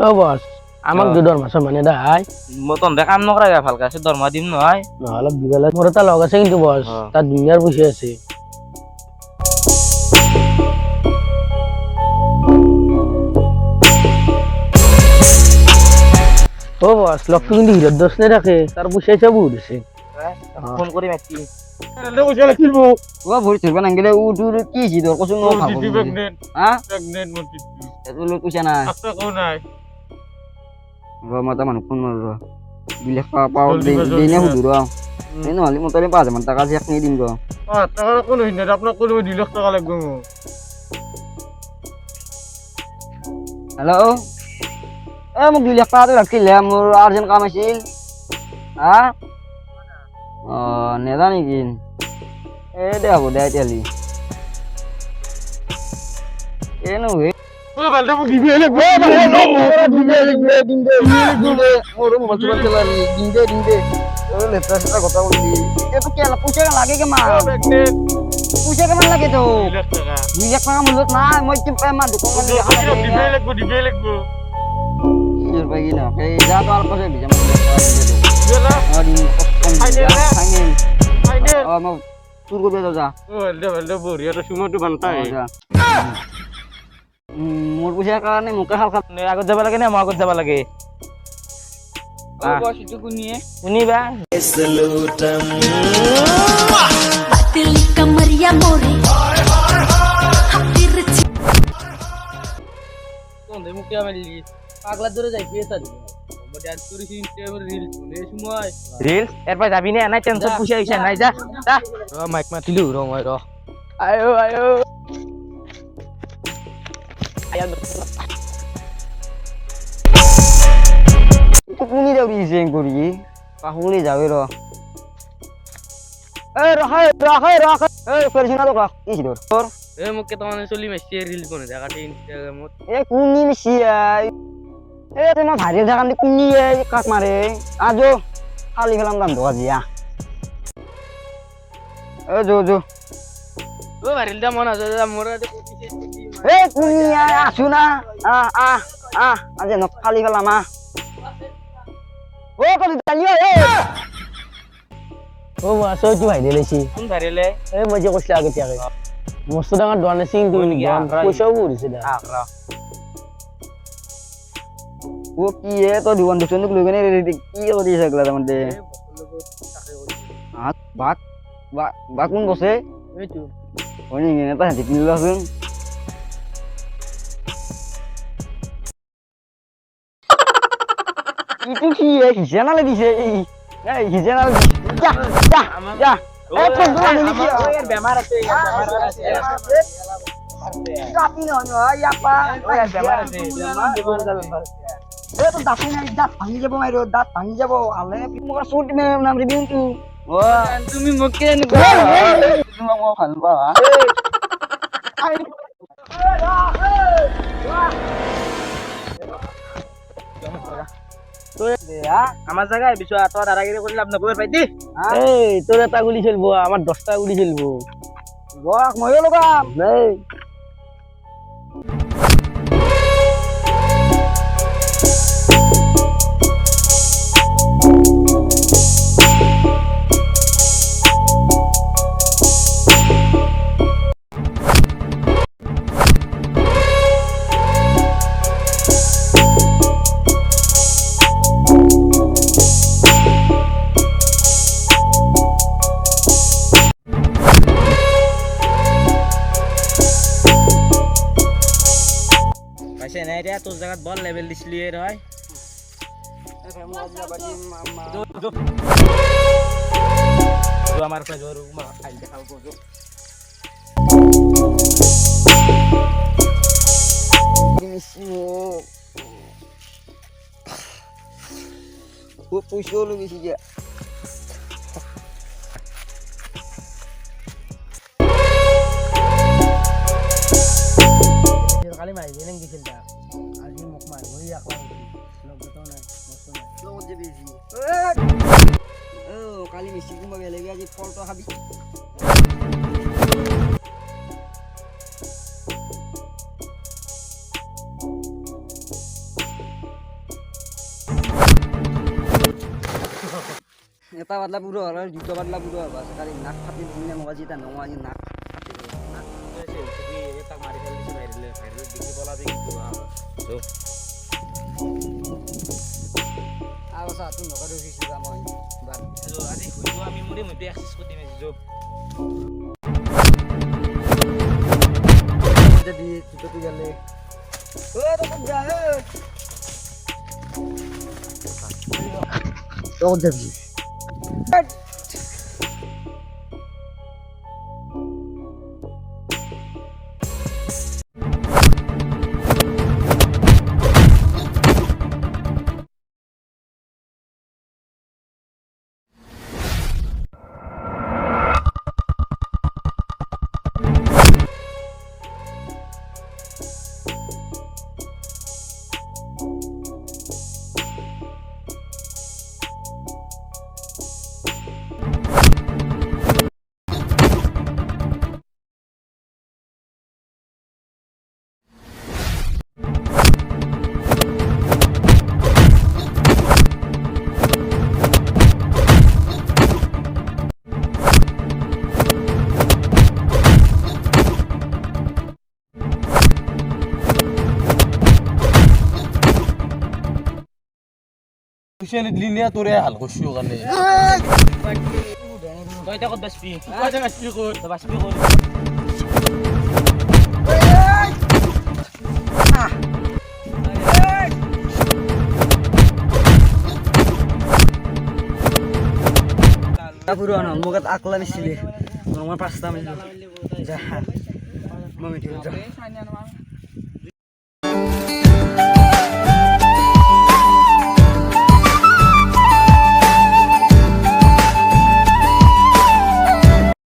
ও বস আমাক দুডৰ মাছৰ মানে দাই মতন দে কাম নকৰা ভালকে আছে দৰমহা দিম নহয় অলপ দিগলে মোৰ এটা লগ আছে কিন্তু বস তাত দুনিয়াৰ পইচা আছে ও বস লগটো কিন্তু হিৰত দছ নে ৰাখে তাৰ পইচা চব বহুত আছে ফোন কৰি মাতি লে কইছা লাগিল মোক ও ভৰি থৰবা নাংগিলে ও তোৰ কি জি দৰ কচোন ন ভাব হা প্ৰেগনেন্ট মোৰ এটো লৈ পইচা নাই আছে কো নাই মতা মানুহ ফোন মাৰো বিলে পাও দেনে হুদুৰ এই নহলে মই তলে 5000 টাকা চেক নি দিম গো টাকা কোন হিনে আপোনাক কোন 2 লাখ টাকা লাগব মোক হেল্ল' এ মোক 2 লাখ টাকা লাগিলে মোৰ আৰ্জেন্ট কাম আছিল হা নেদা নেকি এ দে হ'ব দে এতিয়ালি এ নহয় ও ভালটা মোক দিবি লাগব দিন দে মোর মোবাইল চলা চলা দিন দে ওরে লেপটা সেটা কথা বললি এ তো কেলা পয়সা লাগে কে মা প্রেগনেন্ট পয়সা কেমন লাগে তো 2 লাখ টাকা 2 লাখ টাকা মূল্য না মই কি মা দোকান দিবি লাগব ইর পাই না এই যা তো আর পাশে বিজা মা দিলা আদি কষ্ট ফাইনাল ফাইনাল মো তুর করবে যাও যা ও হলদে বড়িয়া তো সুমটো বানতাই মোর পয়সার কারণে মুখে হালকা আগত যাব লাগে না মই আগত যাব লাগে ও বস ইটু কুনিয়ে শুনিবা दिल कमरिया मोरे तिरछी কোন দে মুকিয়া মারলি পাগলা ধরে যাই পেছা দিবি বড় আর তোর সিস্টেম রিল নে সময় রিল এরপর যাবি না নাই টেনশন পুষা হইছে নাই যা যা মাইক মাতিলু র মই র আয়ো আয়ো আয়া কুনি যাও রিসেন করি কাহুনি যাবে র এ রাখ এ ফেরছিনা তো রাখ কি দর তোর এ মুকে তো মানে চলি মেসি রিল কোনে জায়গাতে ইনস্টাগ্রামত এ কুনি মিশি এ তোমার ভাইরাল জায়গা কুনি কাক মারে আজো খালি ফেলাম দাম ধোয়া দিয়া এ জো ও রিল দা মন আছে মোর এ কুনি আসু না আজ নক খালি ফেলাম ও কলি তালিও এ ও বস ওই ভাই দিলেছি কোন ধারেলে এই মই যে কৈছিল আগে তিয়াকে মস্ত ডাঙৰ দোকান আছে কিন্তু পইচাও বহুত আছে দা আকরা ও কি এ তো দিওয়ান দুজন লোক লইনে কি করি सकला তামতে হাত বাক কোন বসে এইটো ওনি নেতা হাতি কিনলো আছেন itu কি হিজানা লাগিছে এই হিজানা যা এ পন্দরা মিনিট এর বেমার আছে কাপি ন ইয়াপা ওই বেমার আছে এ তো দাপি নাই দাঁত ভাঙি যাব মাইরো দাঁত ভাঙি যাব আলে মোক সুট মে নাম রিভিউ তু ও তুমি মুকে তুমি মোক ভাল পা আমার জায়গায় বিষয় তোর দাদাগিরি করলে আপনার বউয়ের পাইতি এই তোর এটা গুলি চলবো আমার 10টা গুলি চলবো বক ময়ো লগাম এই পাইছে নাই রে তোর জায়গা বল লেভেল দিছিলি এর হয় আমার কাছে জোর খাই দেখাও গো ও পয়সা লগে গেছি যে কালি মারি দিলেন গেছিল দা আজি মোক মারবো একলা লগ তো নাই মস্ত নাই লগত যে বেশি ও কালি মিষ্টি কুমা গেলে আজি ফলটা খাবি এটা বাদলা পুরো আর দুটো বাদলা পুরো বাস খালি নাক ফাটি দিনে মগা যেটা নমা যে নাক ফাটি তাক মারি ফেলছে বাইরে দেখি বলা দেখি আর সা তুমি নকা রইছি জামাই বাদ আজি হইব আমি মরে মতে এক্সেস করতে মেছি জব যদি তুই গেলে ও তো যা হে তো দেখবি পিছে নিদিলি তোৰে হাল কৰিছোঁ কাৰণে তই এটা কত বাসপি কইতে বাসপি কই তো বাসপি কর পুরো না মগত আকলা মিছিলে আমার পাঁচটা মিল যা মামি যা